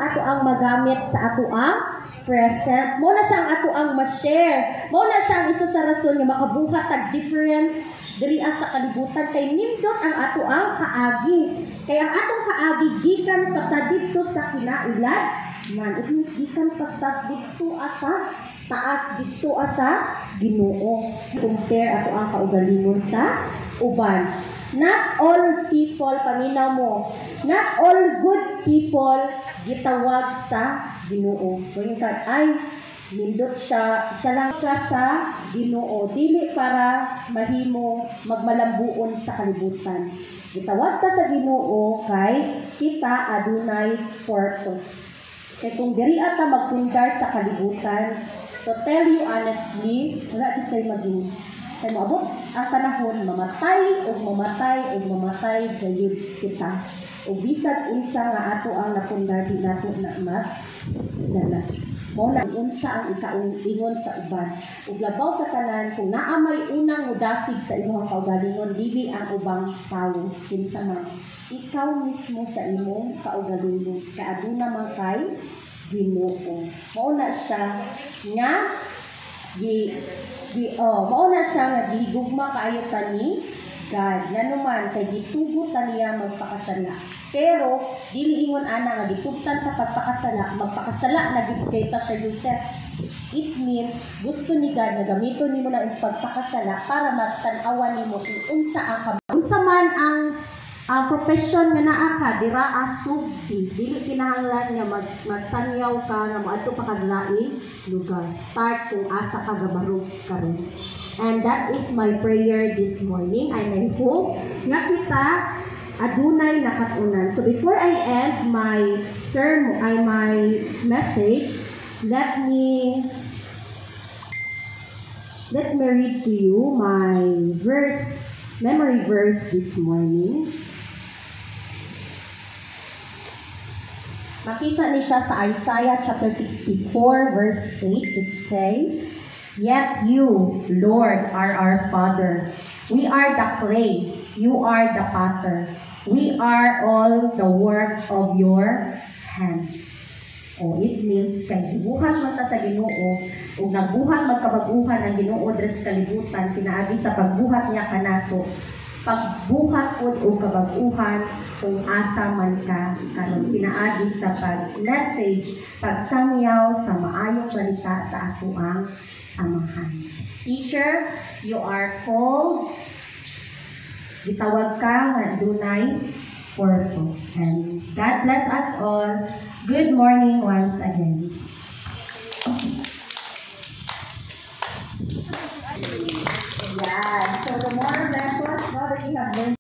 ato ang magamit sa ato ang present. Mo na siya ang ato ang ma-share. Mo na siya ang isa sa rason nga makabuhat tag difference diri sa kalibutan kay nindot ang ato ang kaagi. Kay ang atong kaagi gikan pata didto sa kinailan man. It means gikan pata didto asa taas didto asa Ginoo. Compare ato ang kaugalingon sa uban. Not all people, paminaw mo, not all good people gitawag sa Ginoo. Kung ay nindot siya lang sa Ginoo, dili para mahimo magmalambuon sa kalibutan. Gitawag ka sa Ginoo kay kita adunay purpose. Kay kung diri ata magpundar sa kalibutan, to tell you honestly, wala di kayo maging. Kay maabot ang panahon, mamatay gayud kita. O bisag unsa nga ato ang napundar di nato na magdala. Mo na unsa ang ikaong ingon sa uban. Ug labaw sa tanan kung naa may unang mudasig sa imong kaugalingon dili ang ubang tawo kinsa man. Ikaw mismo sa imong kaugalingon kaaduna man kay Ginoo. Mao na siya nga mao na siya nga gihigugma kaayo ni God. Nanuman kay gitugot niya magpakasala. Pero dili ingon ana nga gitugtan ta pagpakasala, magpakasala na gid kay ta sa Joseph. It means gusto ni God na gamiton nimo na ang pagpakasala para magtan-awan nimo kung unsa man ang profession nga naa ka dira asugdi. Dili kinahanglan nga magsanyaw ka nga moadto pa kag laing lugar. Start kung asa ka gabarog karon. And that is my prayer this morning. And I hope nga kita adunay nakatunan. So before I end my message, let me read to you my memory verse this morning. Makita ni siya sa Isaiah chapter 64 verse 8. It says, "Yet you, Lord, are our Father. We are the clay. You are the potter. We are all the work of your hands." Oh, it means kay gibuhat man ta sa Ginoo ug nagbuhat magkabaguhan ang Ginoo diri sa kalibutan pinaagi sa pagbuhat niya kanato. Pagbuhat pod o kabaguhan kung asa man ka karon pinaagi sa pag-message, pagsangyaw sa maayong balita sa ato ang amahan. Teacher, you are called, gitawag ka nga dunay purpose. And God bless us all. Good morning once again. Yeah, so the more lessons, now that you have learned